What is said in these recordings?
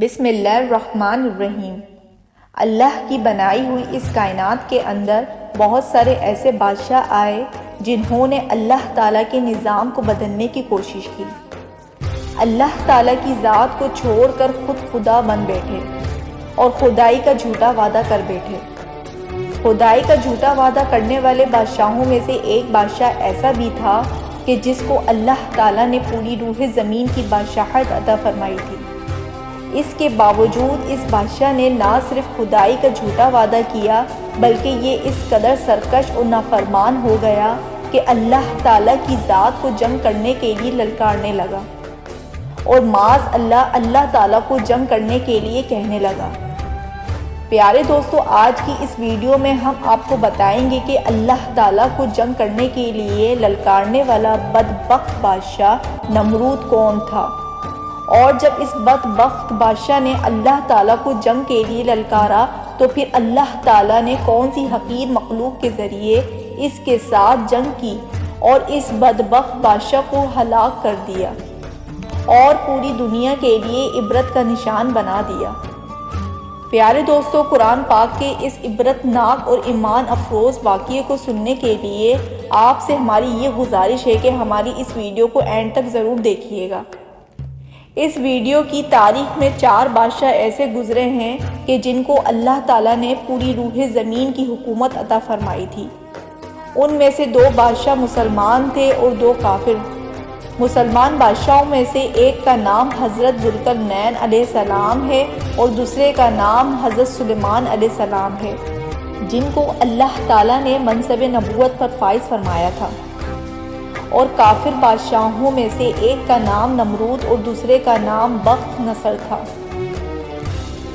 بسم اللہ الرحمن الرحیم۔ اللہ کی بنائی ہوئی اس کائنات کے اندر بہت سارے ایسے بادشاہ آئے جنہوں نے اللہ تعالیٰ کے نظام کو بدلنے کی کوشش کی۔ اللہ تعالیٰ کی ذات کو چھوڑ کر خود خدا بن بیٹھے اور خدائی کا جھوٹا وعدہ کر بیٹھے۔ خدائی کا جھوٹا وعدہ کرنے والے بادشاہوں میں سے ایک بادشاہ ایسا بھی تھا کہ جس کو اللہ تعالیٰ نے پوری روح زمین کی بادشاہت عطا فرمائی تھی۔ اس کے باوجود اس بادشاہ نے نہ صرف خدائی کا جھوٹا وعدہ کیا بلکہ یہ اس قدر سرکش اور نافرمان ہو گیا کہ اللہ تعالیٰ کی ذات کو جنگ کرنے کے لیے للکارنے لگا اور معاذ اللہ تعالیٰ کو جنگ کرنے کے لیے کہنے لگا۔ پیارے دوستو، آج کی اس ویڈیو میں ہم آپ کو بتائیں گے کہ اللہ تعالیٰ کو جنگ کرنے کے لیے للکارنے والا بدبخت بادشاہ نمرود کون تھا، اور جب اس بدبخت بادشاہ نے اللہ تعالیٰ کو جنگ کے لیے للکارا تو پھر اللہ تعالیٰ نے کون سی حقیر مخلوق کے ذریعے اس کے ساتھ جنگ کی اور اس بدبخت بادشاہ کو ہلاک کر دیا اور پوری دنیا کے لیے عبرت کا نشان بنا دیا۔ پیارے دوستو، قرآن پاک کے اس عبرت ناک اور ایمان افروز واقعے کو سننے کے لیے آپ سے ہماری یہ گزارش ہے کہ ہماری اس ویڈیو کو اینڈ تک ضرور دیکھیے گا۔ اس ویڈیو کی تاریخ میں 4 بادشاہ ایسے گزرے ہیں کہ جن کو اللہ تعالیٰ نے پوری روح زمین کی حکومت عطا فرمائی تھی۔ ان میں سے 2 بادشاہ مسلمان تھے اور 2 کافر۔ مسلمان بادشاہوں میں سے ایک کا نام حضرت ذوالقرنین علیہ السلام ہے اور دوسرے کا نام حضرت سلیمان علیہ السلام ہے، جن کو اللہ تعالیٰ نے منصب نبوت پر فائز فرمایا تھا۔ اور کافر بادشاہوں میں سے ایک کا نام نمرود اور دوسرے کا نام بخت نصر تھا۔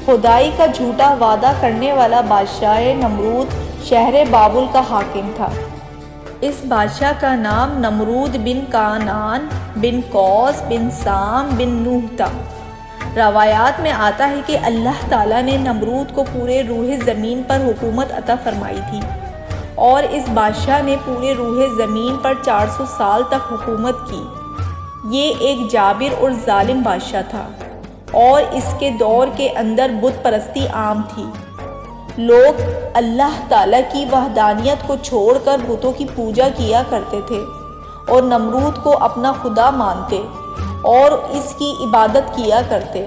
خدائی کا جھوٹا وعدہ کرنے والا بادشاہ نمرود شہر بابل کا حاکم تھا۔ اس بادشاہ کا نام نمرود بن کانان بن قوس بن سام بن نوح تھا۔ روایات میں آتا ہے کہ اللہ تعالیٰ نے نمرود کو پورے روح زمین پر حکومت عطا فرمائی تھی اور اس بادشاہ نے پورے روح زمین پر 400 سال تک حکومت کی۔ یہ ایک جابر اور ظالم بادشاہ تھا اور اس کے دور کے اندر بت پرستی عام تھی۔ لوگ اللہ تعالیٰ کی وحدانیت کو چھوڑ کر بتوں کی پوجا کیا کرتے تھے اور نمرود کو اپنا خدا مانتے اور اس کی عبادت کیا کرتے۔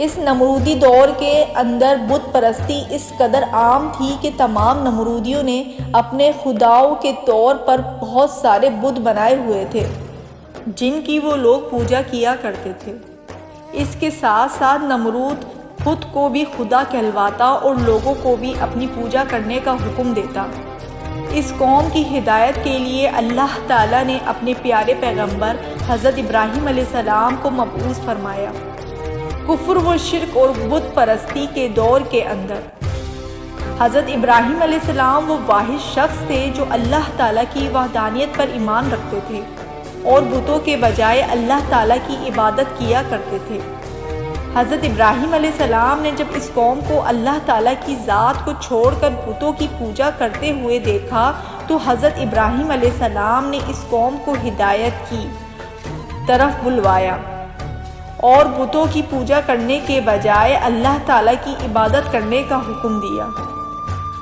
اس نمرودی دور کے اندر بت پرستی اس قدر عام تھی کہ تمام نمرودیوں نے اپنے خداؤں کے طور پر بہت سارے بت بنائے ہوئے تھے جن کی وہ لوگ پوجا کیا کرتے تھے۔ اس کے ساتھ ساتھ نمرود خود کو بھی خدا کہلواتا اور لوگوں کو بھی اپنی پوجا کرنے کا حکم دیتا۔ اس قوم کی ہدایت کے لیے اللہ تعالیٰ نے اپنے پیارے پیغمبر حضرت ابراہیم علیہ السلام کو مبعوث فرمایا۔ کفر و شرک اور بت پرستی کے دور کے اندر حضرت ابراہیم علیہ السلام وہ واحد شخص تھے جو اللہ تعالیٰ کی وحدانیت پر ایمان رکھتے تھے اور بتوں کے بجائے اللہ تعالیٰ کی عبادت کیا کرتے تھے۔ حضرت ابراہیم علیہ السلام نے جب اس قوم کو اللہ تعالیٰ کی ذات کو چھوڑ کر بتوں کی پوجا کرتے ہوئے دیکھا تو حضرت ابراہیم علیہ السلام نے اس قوم کو ہدایت کی طرف بلوایا اور بتوں کی پوجا کرنے کے بجائے اللہ تعالیٰ کی عبادت کرنے کا حکم دیا۔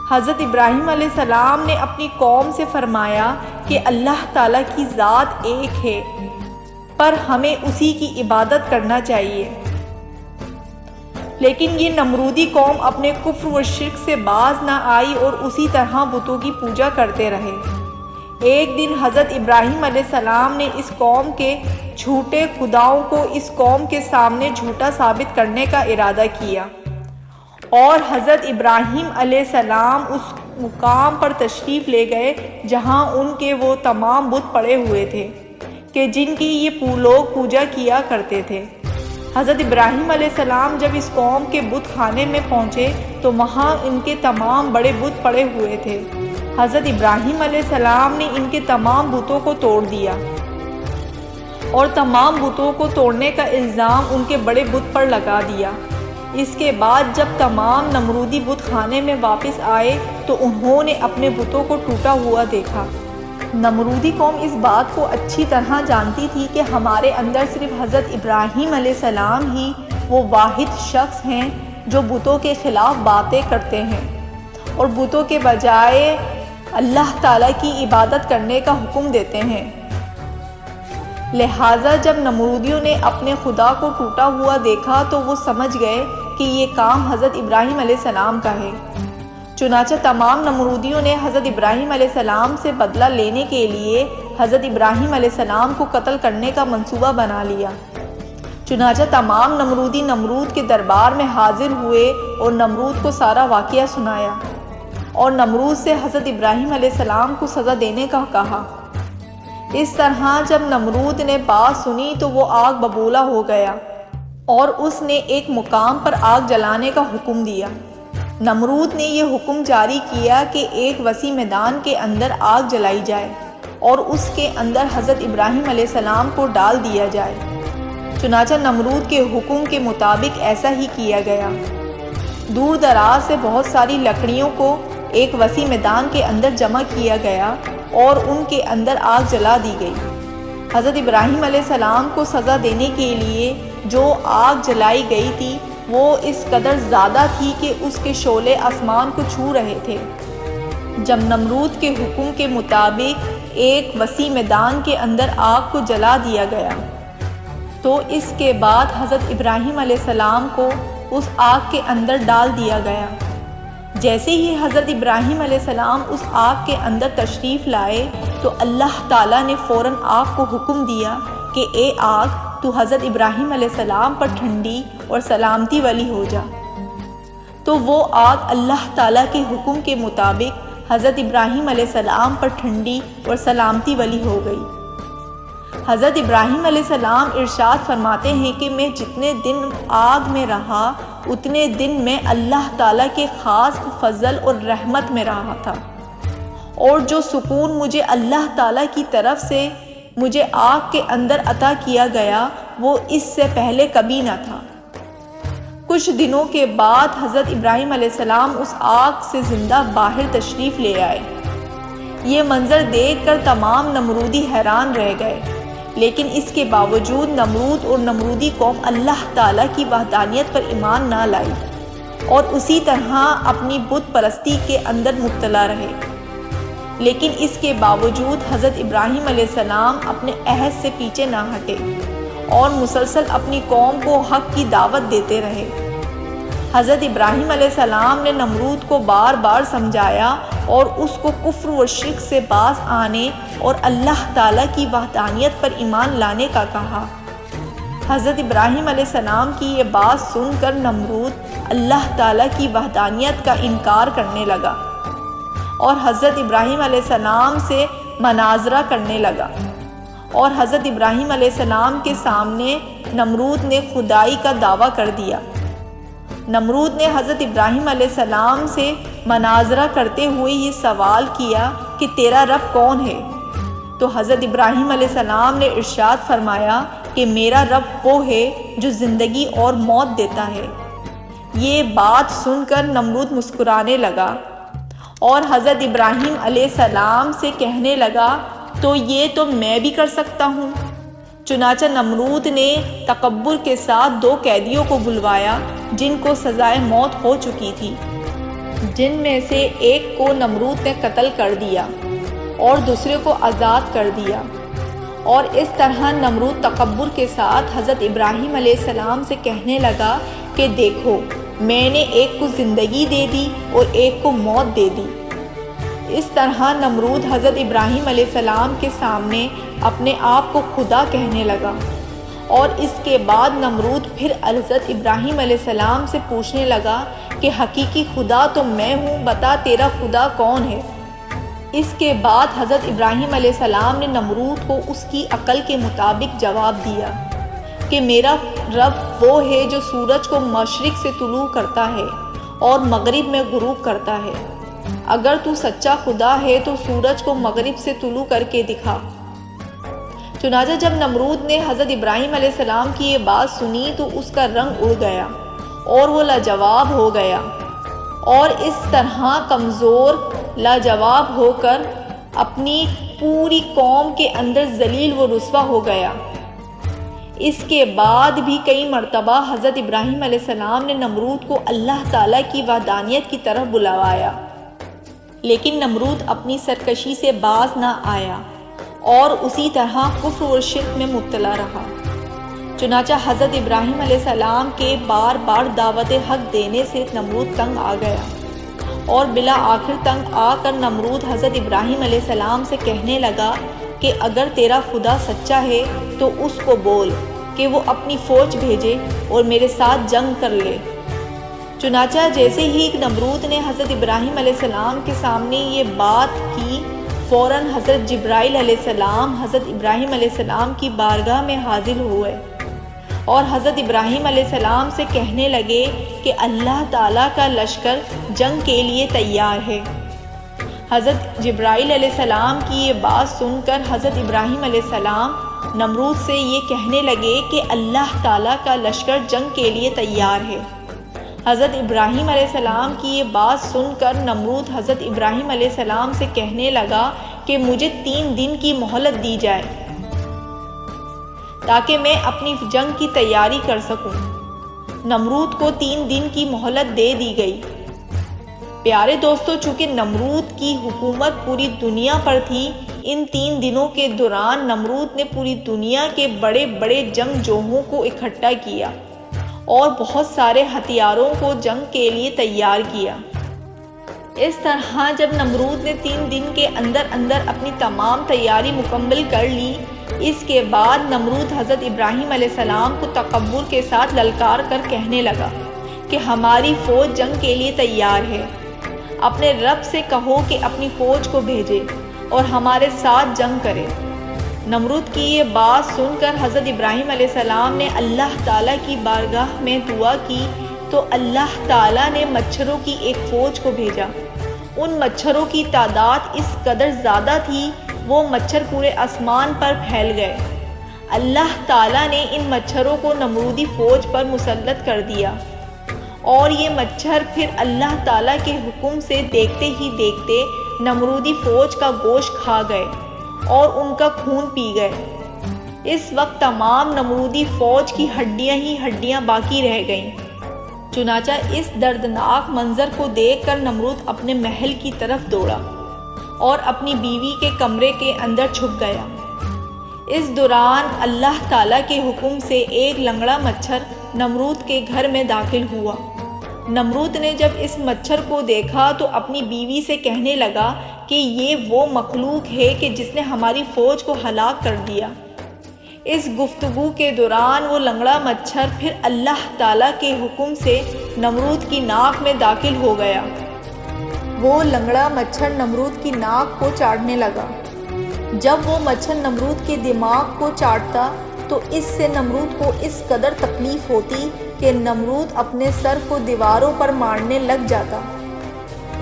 حضرت ابراہیم علیہ السلام نے اپنی قوم سے فرمایا کہ اللہ تعالیٰ کی ذات ایک ہے پر ہمیں اسی کی عبادت کرنا چاہیے، لیکن یہ نمرودی قوم اپنے کفر و شرک سے باز نہ آئی اور اسی طرح بتوں کی پوجا کرتے رہے۔ ایک دن حضرت ابراہیم علیہ السلام نے اس قوم کے جھوٹے خداؤں کو اس قوم کے سامنے جھوٹا ثابت کرنے کا ارادہ کیا اور حضرت ابراہیم علیہ السلام اس مقام پر تشریف لے گئے جہاں ان کے وہ تمام بت پڑے ہوئے تھے کہ جن کی یہ لوگ پوجا کیا کرتے تھے۔ حضرت ابراہیم علیہ السلام جب اس قوم کے بت خانے میں پہنچے تو وہاں ان کے تمام بڑے بت پڑے ہوئے تھے۔ حضرت ابراہیم علیہ السلام نے ان کے تمام بتوں کو توڑ دیا اور تمام بتوں کو توڑنے کا الزام ان کے بڑے بت پر لگا دیا۔ اس کے بعد جب تمام نمرودی بت خانے میں واپس آئے تو انہوں نے اپنے بتوں کو ٹوٹا ہوا دیکھا۔ نمرودی قوم اس بات کو اچھی طرح جانتی تھی کہ ہمارے اندر صرف حضرت ابراہیم علیہ السلام ہی وہ واحد شخص ہیں جو بتوں کے خلاف باتیں کرتے ہیں اور بتوں کے بجائے اللہ تعالیٰ کی عبادت کرنے کا حکم دیتے ہیں۔ لہٰذا جب نمرودیوں نے اپنے خدا کو ٹوٹا ہوا دیکھا تو وہ سمجھ گئے کہ یہ کام حضرت ابراہیم علیہ السلام کا ہے۔ چنانچہ تمام نمرودیوں نے حضرت ابراہیم علیہ السلام سے بدلہ لینے کے لیے حضرت ابراہیم علیہ السلام کو قتل کرنے کا منصوبہ بنا لیا۔ چنانچہ تمام نمرودی نمرود کے دربار میں حاضر ہوئے اور نمرود کو سارا واقعہ سنایا اور نمرود سے حضرت ابراہیم علیہ السلام کو سزا دینے کا کہا۔ اس طرح جب نمرود نے بات سنی تو وہ آگ ببولا ہو گیا اور اس نے ایک مقام پر آگ جلانے کا حکم دیا۔ نمرود نے یہ حکم جاری کیا کہ ایک وسیع میدان کے اندر آگ جلائی جائے اور اس کے اندر حضرت ابراہیم علیہ السلام کو ڈال دیا جائے۔ چنانچہ نمرود کے حکم کے مطابق ایسا ہی کیا گیا۔ دور دراز سے بہت ساری لکڑیوں کو ایک وسیع میدان کے اندر جمع کیا گیا اور ان کے اندر آگ جلا دی گئی۔ حضرت ابراہیم علیہ السلام کو سزا دینے کے لیے جو آگ جلائی گئی تھی وہ اس قدر زیادہ تھی کہ اس کے شعلے آسمان کو چھو رہے تھے۔ جب نمرود کے حکم کے مطابق ایک وسیع میدان کے اندر آگ کو جلا دیا گیا تو اس کے بعد حضرت ابراہیم علیہ السلام کو اس آگ کے اندر ڈال دیا گیا۔ جیسے ہی حضرت ابراہیم علیہ السلام اس آگ کے اندر تشریف لائے تو اللہ تعالیٰ نے فوراً آگ کو حکم دیا کہ اے آگ تو حضرت ابراہیم علیہ السلام پر ٹھنڈی اور سلامتی والی ہو جا۔ تو وہ آگ اللہ تعالیٰ کے حکم کے مطابق حضرت ابراہیم علیہ السلام پر ٹھنڈی اور سلامتی والی ہو گئی۔ حضرت ابراہیم علیہ السلام ارشاد فرماتے ہیں کہ میں جتنے دن آگ میں رہا اتنے دن میں اللہ تعالیٰ کے خاص فضل اور رحمت میں رہا تھا، اور جو سکون مجھے اللہ تعالیٰ کی طرف سے مجھے آگ کے اندر عطا کیا گیا وہ اس سے پہلے کبھی نہ تھا۔ کچھ دنوں کے بعد حضرت ابراہیم علیہ السلام اس آگ سے زندہ باہر تشریف لے آئے۔ یہ منظر دیکھ کر تمام نمرودی حیران رہ گئے، لیکن اس کے باوجود نمرود اور نمرودی قوم اللہ تعالیٰ کی وحدانیت پر ایمان نہ لائی اور اسی طرح اپنی بت پرستی کے اندر مبتلا رہے۔ لیکن اس کے باوجود حضرت ابراہیم علیہ السلام اپنے عہد سے پیچھے نہ ہٹے اور مسلسل اپنی قوم کو حق کی دعوت دیتے رہے۔ حضرت ابراہیم علیہ السلام نے نمرود کو بار بار سمجھایا اور اس کو کفر و شرک سے باز آنے اور اللہ تعالیٰ کی وحدانیت پر ایمان لانے کا کہا۔ حضرت ابراہیم علیہ السلام کی یہ بات سن کر نمرود اللہ تعالیٰ کی وحدانیت کا انکار کرنے لگا اور حضرت ابراہیم علیہ السلام سے مناظرہ کرنے لگا، اور حضرت ابراہیم علیہ السلام کے سامنے نمرود نے خدائی کا دعویٰ کر دیا۔ نمرود نے حضرت ابراہیم علیہ السلام سے مناظرہ کرتے ہوئے یہ سوال کیا کہ تیرا رب کون ہے؟ تو حضرت ابراہیم علیہ السلام نے ارشاد فرمایا کہ میرا رب وہ ہے جو زندگی اور موت دیتا ہے۔ یہ بات سن کر نمرود مسکرانے لگا اور حضرت ابراہیم علیہ السلام سے کہنے لگا تو یہ تو میں بھی کر سکتا ہوں۔ چنانچہ نمرود نے تکبر کے ساتھ 2 قیدیوں کو بلوایا جن کو سزائے موت ہو چکی تھی، جن میں سے ایک کو نمرود نے قتل کر دیا اور دوسرے کو آزاد کر دیا، اور اس طرح نمرود تکبر کے ساتھ حضرت ابراہیم علیہ السلام سے کہنے لگا کہ دیکھو میں نے ایک کو زندگی دے دی اور ایک کو موت دے دی۔ اس طرح نمرود حضرت ابراہیم علیہ السلام کے سامنے اپنے آپ کو خدا کہنے لگا، اور اس کے بعد نمرود پھر حضرت ابراہیم علیہ السلام سے پوچھنے لگا کہ حقیقی خدا تو میں ہوں، بتا تیرا خدا کون ہے؟ اس کے بعد حضرت ابراہیم علیہ السلام نے نمرود کو اس کی عقل کے مطابق جواب دیا کہ میرا رب وہ ہے جو سورج کو مشرق سے طلوع کرتا ہے اور مغرب میں غروب کرتا ہے۔ اگر تو سچا خدا ہے تو سورج کو مغرب سے طلوع کر کے دکھا۔ چنانچہ جب نمرود نے حضرت ابراہیم علیہ السلام کی یہ بات سنی تو اس کا رنگ اڑ گیا اور وہ لاجواب ہو گیا، اور اس طرح کمزور لاجواب ہو کر اپنی پوری قوم کے اندر ذلیل و رسوا ہو گیا۔ اس کے بعد بھی کئی مرتبہ حضرت ابراہیم علیہ السلام نے نمرود کو اللہ تعالیٰ کی وحدانیت کی طرف بلوایا، لیکن نمرود اپنی سرکشی سے باز نہ آیا اور اسی طرح کفر و شرک میں مبتلا رہا۔ چنانچہ حضرت ابراہیم علیہ السلام کے بار بار دعوت حق دینے سے نمرود تنگ آ گیا، اور بالآخر تنگ آ کر نمرود حضرت ابراہیم علیہ السلام سے کہنے لگا کہ اگر تیرا خدا سچا ہے تو اس کو بول کہ وہ اپنی فوج بھیجے اور میرے ساتھ جنگ کر لے۔ چنانچہ جیسے ہی نمرود نے حضرت ابراہیم علیہ السلام کے سامنے یہ بات کی، فوراً حضرت جبرائیل علیہ السلام حضرت ابراہیم علیہ السلام کی بارگاہ میں حاضر ہوئے اور حضرت ابراہیم علیہ السلام سے کہنے لگے کہ اللہ تعالیٰ کا لشکر جنگ کے لیے تیار ہے۔ حضرت جبرائیل علیہ السلام کی یہ بات سن کر حضرت ابراہیم علیہ السلام نمرود سے یہ کہنے لگے کہ اللہ تعالیٰ کا لشکر جنگ کے لیے تیار ہے۔ حضرت ابراہیم علیہ السلام کی یہ بات سن کر نمرود حضرت ابراہیم علیہ السلام سے کہنے لگا کہ مجھے 3 دن کی مہلت دی جائے تاکہ میں اپنی جنگ کی تیاری کر سکوں۔ نمرود کو 3 دن کی مہلت دے دی گئی۔ پیارے دوستو، چونکہ نمرود کی حکومت پوری دنیا پر تھی، ان 3 دنوں کے دوران نمرود نے پوری دنیا کے بڑے بڑے جنگجوؤں کو اکٹھا کیا اور بہت سارے ہتھیاروں کو جنگ کے لیے تیار کیا۔ اس طرح جب نمرود نے 3 دن کے اندر اپنی تمام تیاری مکمل کر لی، اس کے بعد نمرود حضرت ابراہیم علیہ السلام کو تکبر کے ساتھ للکار کر کہنے لگا کہ ہماری فوج جنگ کے لیے تیار ہے، اپنے رب سے کہو کہ اپنی فوج کو بھیجے اور ہمارے ساتھ جنگ کرے۔ نمرود کی یہ بات سن کر حضرت ابراہیم علیہ السلام نے اللہ تعالیٰ کی بارگاہ میں دعا کی تو اللہ تعالیٰ نے مچھروں کی ایک فوج کو بھیجا۔ ان مچھروں کی تعداد اس قدر زیادہ تھی، وہ مچھر پورے آسمان پر پھیل گئے۔ اللہ تعالیٰ نے ان مچھروں کو نمرودی فوج پر مسلط کر دیا، اور یہ مچھر پھر اللہ تعالیٰ کے حکم سے دیکھتے ہی دیکھتے نمرودی فوج کا گوشت کھا گئے اور ان کا خون پی گئے۔ اس وقت تمام نمرودی فوج کی ہڈیاں ہی ہڈیاں باقی رہ گئیں۔ چنانچہ اس دردناک منظر کو دیکھ کر نمرود اپنے محل کی طرف دوڑا اور اپنی بیوی کے کمرے کے اندر چھپ گیا۔ اس دوران اللہ تعالیٰ کے حکم سے ایک لنگڑا مچھر نمرود کے گھر میں داخل ہوا۔ نمرود نے جب اس مچھر کو دیکھا تو اپنی بیوی سے کہنے لگا کہ یہ وہ مخلوق ہے کہ جس نے ہماری فوج کو ہلاک کر دیا۔ اس گفتگو کے دوران وہ لنگڑا مچھر پھر اللہ تعالیٰ کے حکم سے نمرود کی ناک میں داخل ہو گیا۔ وہ لنگڑا مچھر نمرود کی ناک کو چاٹنے لگا۔ جب وہ مچھر نمرود کے دماغ کو چاٹتا تو اس سے نمرود کو اس قدر تکلیف ہوتی کہ نمرود اپنے سر کو دیواروں پر مارنے لگ جاتا۔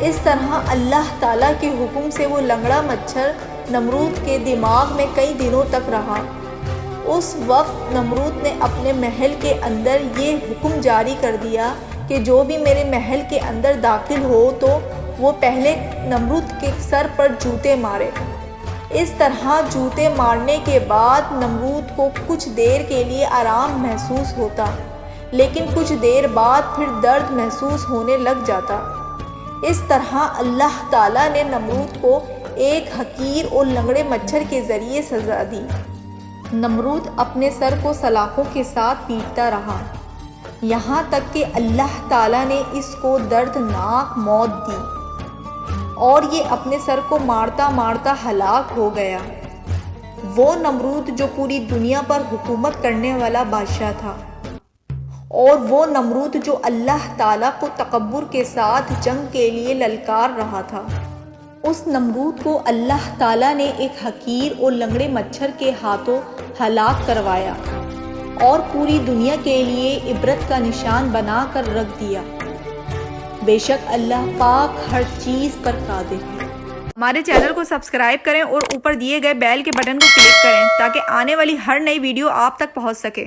اس طرح اللہ تعالیٰ کے حکم سے وہ لنگڑا مچھر نمرود کے دماغ میں کئی دنوں تک رہا۔ اس وقت نمرود نے اپنے محل کے اندر یہ حکم جاری کر دیا کہ جو بھی میرے محل کے اندر داخل ہو تو وہ پہلے نمرود کے سر پر جوتے مارے۔ اس طرح جوتے مارنے کے بعد نمرود کو کچھ دیر کے لیے آرام محسوس ہوتا، لیکن کچھ دیر بعد پھر درد محسوس ہونے لگ جاتا۔ اس طرح اللہ تعالیٰ نے نمرود کو ایک حقیر اور لنگڑے مچھر کے ذریعے سزا دی۔ نمرود اپنے سر کو سلاخوں کے ساتھ پیٹتا رہا، یہاں تک کہ اللہ تعالیٰ نے اس کو دردناک موت دی اور یہ اپنے سر کو مارتا مارتا ہلاک ہو گیا۔ وہ نمرود جو پوری دنیا پر حکومت کرنے والا بادشاہ تھا، اور وہ نمرود جو اللہ تعالیٰ کو تکبر کے ساتھ جنگ کے لیے للکار رہا تھا، اس نمرود کو اللہ تعالیٰ نے ایک حقیر اور لنگڑے مچھر کے ہاتھوں ہلاک کروایا اور پوری دنیا کے لیے عبرت کا نشان بنا کر رکھ دیا۔ بے شک اللہ پاک ہر چیز پر قادر ہے۔ ہمارے چینل کو سبسکرائب کریں اور اوپر دیے گئے بیل کے بٹن کو کلک کریں تاکہ آنے والی ہر نئی ویڈیو آپ تک پہنچ سکے۔